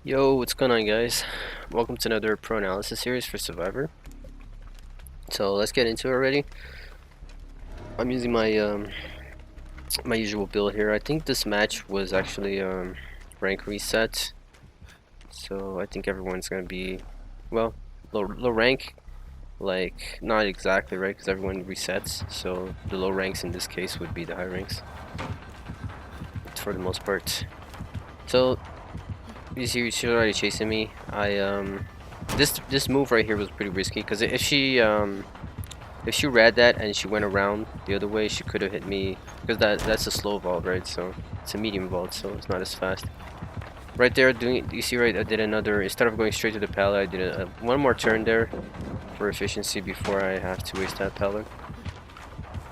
Yo, what's going on, guys? Welcome to another pro analysis series for Survivor. So let's get into it already. I'm using my usual build here. I think this match was actually rank reset, so I think everyone's gonna be well low rank, like not exactly right because everyone resets. So the low ranks in this case would be the high ranks for the most part. So you see, she's already chasing me. This move right here was pretty risky because if she read that and she went around the other way, she could have hit me because that's a slow vault, right? So it's a medium vault, so it's not as fast. Right there, you see, right? I did another, instead of going straight to the pallet, I did one more turn there for efficiency before I have to waste that pallet.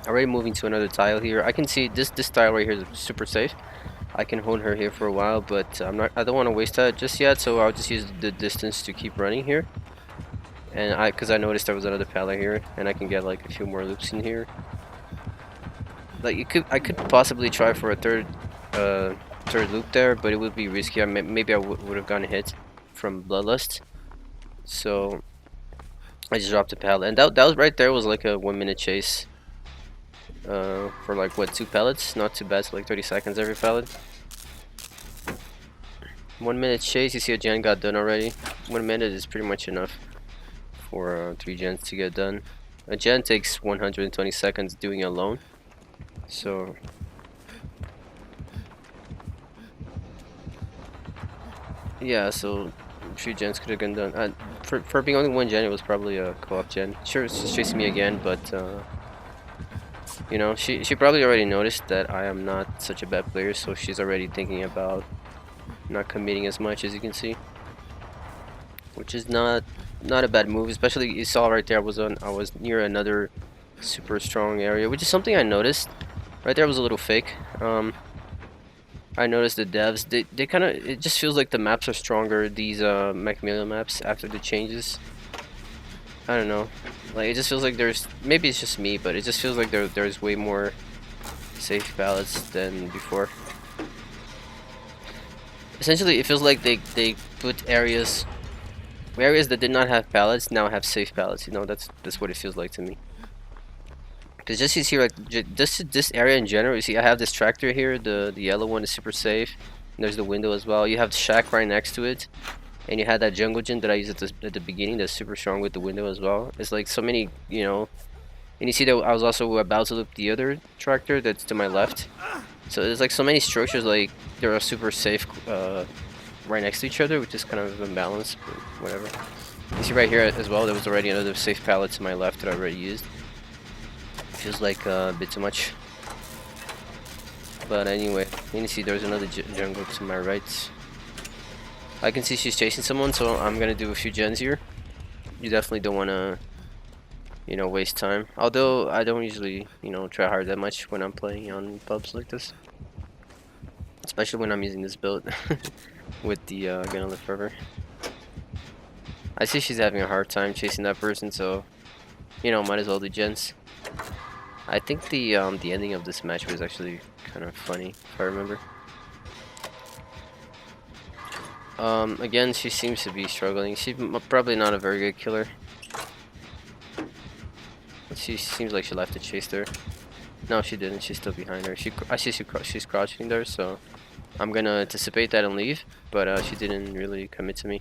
Already moving to another tile here. I can see this tile right here is super safe. I can hold her here for a while, but I don't want to waste that just yet, so I'll just use the distance to keep running here. And because I noticed there was another pallet here, and I can get like a few more loops in here. Like I could possibly try for a third loop there, but it would be risky. Maybe I would have gotten hit from Bloodlust. So I just dropped the pallet, and that was right there was like a 1-minute chase. For like what, 2 pellets? Not too bad. So like 30 seconds every pellet. 1-minute chase. You see a gen got done already. 1 minute is pretty much enough for 3 gens to get done. A gen takes 120 seconds doing it alone. So yeah, so 3 gens could have been done. For being only 1 gen, it was probably a co-op gen. Sure, she's chasing me again, but you know, she probably already noticed that I am not such a bad player, so she's already thinking about not committing as much, as you can see, which is not a bad move. Especially you saw right there, I was near another super strong area, which is something I noticed. Right there was a little fake. I noticed the devs, they kind of, it just feels like the maps are stronger, these Macmillan maps, after the changes. I don't know, like it just feels like maybe it's just me, but it just feels like there's way more safe ballots than before. Essentially, it feels like they put areas that did not have pallets now have safe pallets. You know, that's what it feels like to me. Because just you see, like this area in general, you see I have this tractor here, the yellow one is super safe. And there's the window as well. You have the shack right next to it, and you had that jungle gym that I used at the beginning that's super strong with the window as well. It's like so many, you know. And you see that I was also about to loop the other tractor that's to my left. So there's like so many structures, like they're super safe right next to each other, which is kind of imbalanced, but whatever. You see right here as well, there was already another safe pallet to my left that I already used. Feels like a bit too much. But anyway, you can see there's another jungle to my right. I can see she's chasing someone, so I'm gonna do a few gens here. You definitely don't wanna, you know, waste time. Although I don't usually, you know, try hard that much when I'm playing on pubs like this. Especially when I'm using this build with the Gonna Live Forever. I see she's having a hard time chasing that person, so you know, might as well do gens. I think the ending of this match was actually kind of funny, if I remember. Again, she seems to be struggling. She's probably not a very good killer. She seems like she left the chase there. No, she didn't. She's still behind her. I see she's crouching there, so I'm gonna anticipate that and leave. But she didn't really commit to me.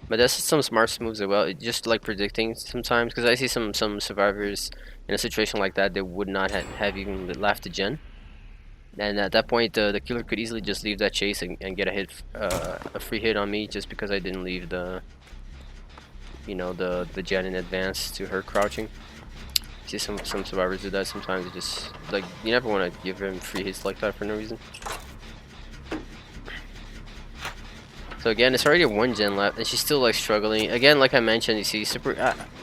But that's some smart moves as well. Just like predicting sometimes, because I see some survivors in a situation like that, they would not have even left the gen. And at that point, the killer could easily just leave that chase and get a free hit on me just because I didn't leave the, you know, the gen in advance to her crouching. See some survivors do that sometimes. It just like you never want to give him free hits like that for no reason. So again, it's already a 1 gen left, and she's still like struggling. Again, like I mentioned, you see,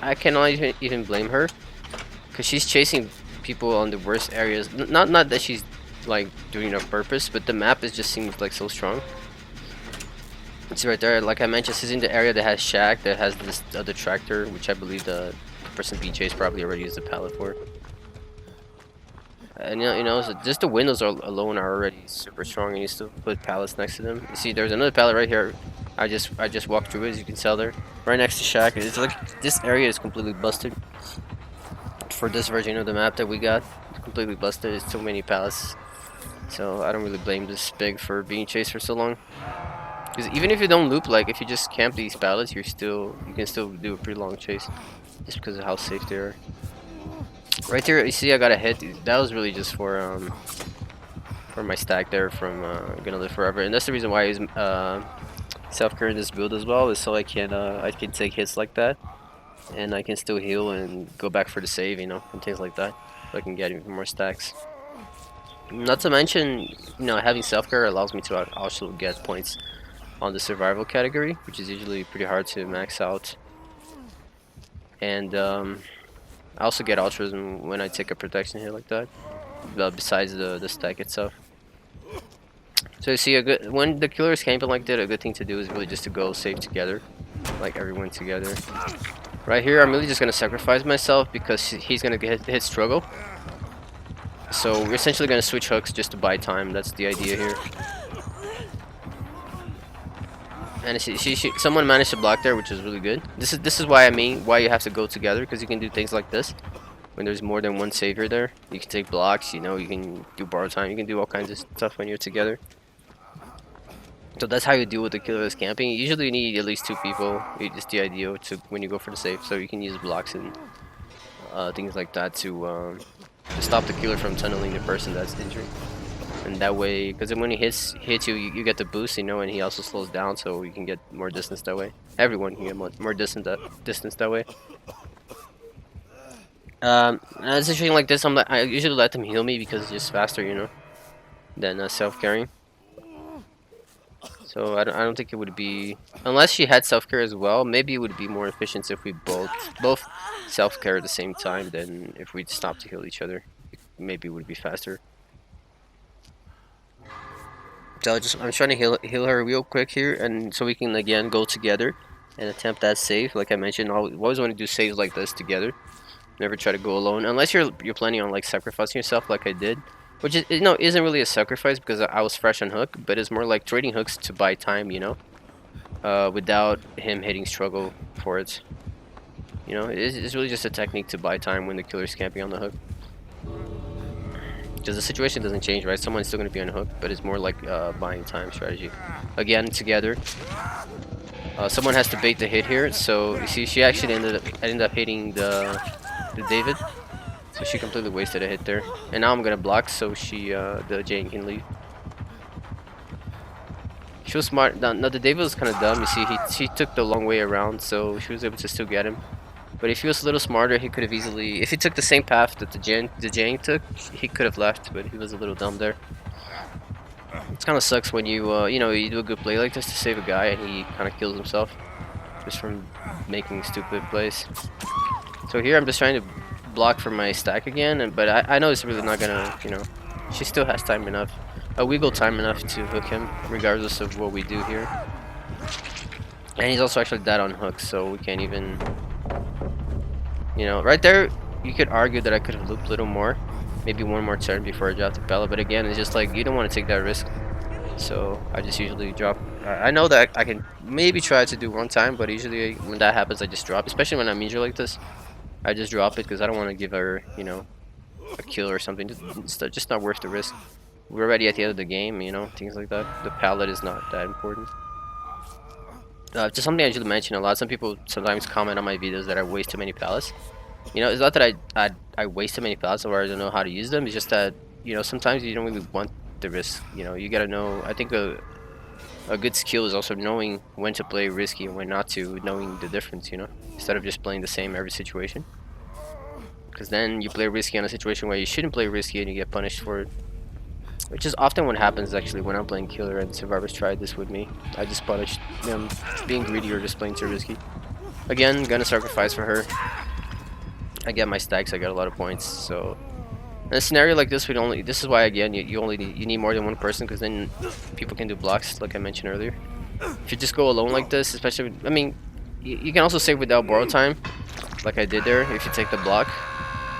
I cannot even blame her, because she's chasing people on the worst areas. Not that she's like doing it on purpose, but the map just seems like so strong. See right there, like I mentioned, she's in the area that has shack, that has this other tractor, which I believe the person being chased probably already used the pallet for. And so just the windows alone are already super strong, and you still put pallets next to them. You see, there's another pallet right here. I just walked through it, as you can tell there, right next to Shack. It's like this area is completely busted for this version of the map that we got. It's completely busted. It's too many pallets, so I don't really blame this big for being chased for so long. Because even if you don't loop, like if you just camp these pallets, you can still do a pretty long chase, just because of how safe they are. Right there, you see, I got a hit. That was really just for my stack there from Gonna Live Forever, and that's the reason why I use self-cure in this build as well, is so I can take hits like that, and I can still heal and go back for the save, and things like that, so I can get even more stacks. Not to mention, having self-cure allows me to also get points on the survival category, which is usually pretty hard to max out, and I also get altruism when I take a protection hit like that, besides the stack itself. So you see, when the killer is camping like that, a good thing to do is really just to go save together, like everyone together. Right here, I'm really just gonna sacrifice myself because he's gonna hit struggle. So we're essentially gonna switch hooks just to buy time. That's the idea here. And someone managed to block there, which is really good. This is why why you have to go together, because you can do things like this. When there's more than one savior there, you can take blocks, you can do borrow time, you can do all kinds of stuff when you're together. So that's how you deal with the killer that's camping. Usually you need at least 2 people. It's the idea when you go for the save, so you can use blocks and things like that to stop the killer from tunneling the person that's injured. And that way, because when he hits you, you get the boost, and he also slows down, so you can get more distance that way. Everyone can get more distance that way. And a situation like this, I usually let them heal me because it's just faster, than self-carrying. So I don't think it would be, unless she had self-care as well. Maybe it would be more efficient if we both self-care at the same time than if we stop to heal each other. Maybe it would be faster. So I'm trying to heal her real quick here, and so we can again go together and attempt that save. Like I mentioned, I always want to do saves like this together. Never try to go alone, unless you're planning on like sacrificing yourself, like I did, which isn't really a sacrifice because I was fresh on hook, but it's more like trading hooks to buy time, without him hitting struggle for it. It's really just a technique to buy time when the killer's camping on the hook. Because the situation doesn't change, right? Someone's still going to be on the hook, but it's more like buying time strategy. Again, together. Someone has to bait the hit here, so you see she actually ended up hitting the David. So she completely wasted a hit there. And now I'm going to block so the Jane can leave. She was smart. No, the David was kind of dumb. You see, she took the long way around, so she was able to still get him. But if he was a little smarter, he could have easily, if he took the same path that the Jang took, he could have left, but he was a little dumb there. It kind of sucks when you you do a good play like this to save a guy and he kind of kills himself just from making stupid plays. So here I'm just trying to block for my stack again, but I know it's really not gonna, she still has time enough, wiggle time enough to hook him regardless of what we do here. And he's also actually dead on hook, so we can't even. Right there, you could argue that I could have looped a little more. Maybe one more turn before I drop the pellet, but again, it's just like, you don't want to take that risk. So, I just usually drop. I know that I can maybe try to do one time, but usually when that happens, I just drop. Especially when I'm injured like this. I just drop it because I don't want to give her, a kill or something. It's just not worth the risk. We're already at the end of the game, things like that. The pallet is not that important. Just something I should mention a lot. Some people sometimes comment on my videos that I waste too many pallets. It's not that I waste too many pallets or I don't know how to use them. It's just that sometimes you don't really want the risk. You gotta know. I think a good skill is also knowing when to play risky and when not to, knowing the difference. Instead of just playing the same every situation. Because then you play risky on a situation where you shouldn't play risky and you get punished for it. Which is often what happens actually when I'm playing killer and survivors tried this with me. I just punished them being greedy or just playing too risky. Again, gonna sacrifice for her. I get my stacks, I got a lot of points, so in a scenario like this this is why again you need more than one person, because then people can do blocks like I mentioned earlier. If you just go alone like this, especially you can also save without borrow time, like I did there if you take the block.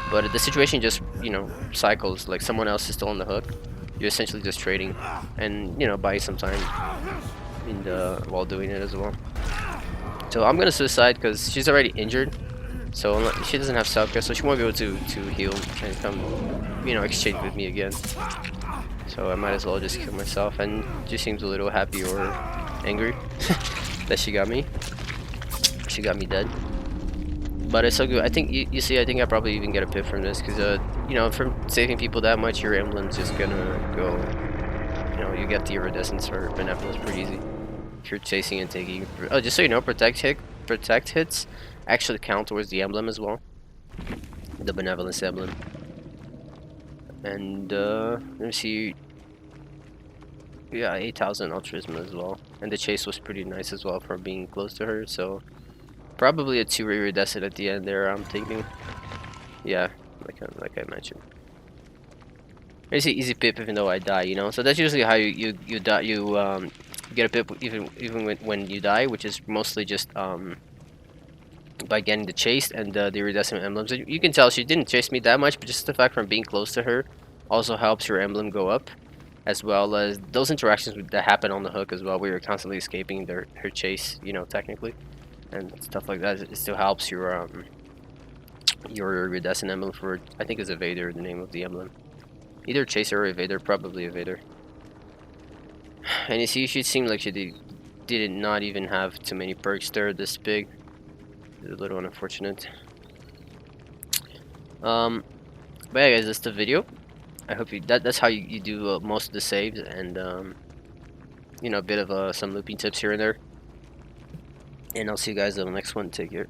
But the situation just you know, cycles. Like someone else is still on the hook. You're essentially just trading, and you know, buying some time in the while doing it as well. So I'm gonna suicide because she's already injured. So she doesn't have self care, so she won't be able to heal and come, you know, exchange with me again. So I might as well just kill myself. And she seems a little happy or angry that she got me. She got me dead. But it's so good. I think you see. I think I probably even get a pip from this because you know, from saving people that much, your emblem's just gonna go. You know, you get the iridescence or benevolence pretty easy if you're chasing and taking. Oh, just so you know, protect hits actually count towards the emblem as well. The benevolence emblem. And let me see. Yeah, 8,000 altruism as well. And the chase was pretty nice as well for being close to her. So probably a 2 iridescent at the end there. I'm thinking. Yeah, like I mentioned. It's an easy pip even though I die, you know. So that's usually how you die. You get a pip even when you die, which is mostly just by getting the chase and the iridescent emblems. You can tell she didn't chase me that much, but just the fact from being close to her also helps your emblem go up, as well as those interactions that happen on the hook as well. We were constantly escaping her chase, you know, technically, and stuff like that. It still helps your iridescent emblem for, I think it's Evader, the name of the emblem. Either Chaser or Evader, probably Evader. And you see, she seemed like she did not even have too many perks there this big. It's a little unfortunate. But yeah, guys, that's the video. I hope that's how you do most of the saves, and you know, a bit of some looping tips here and there. And I'll see you guys on the next one. Take care.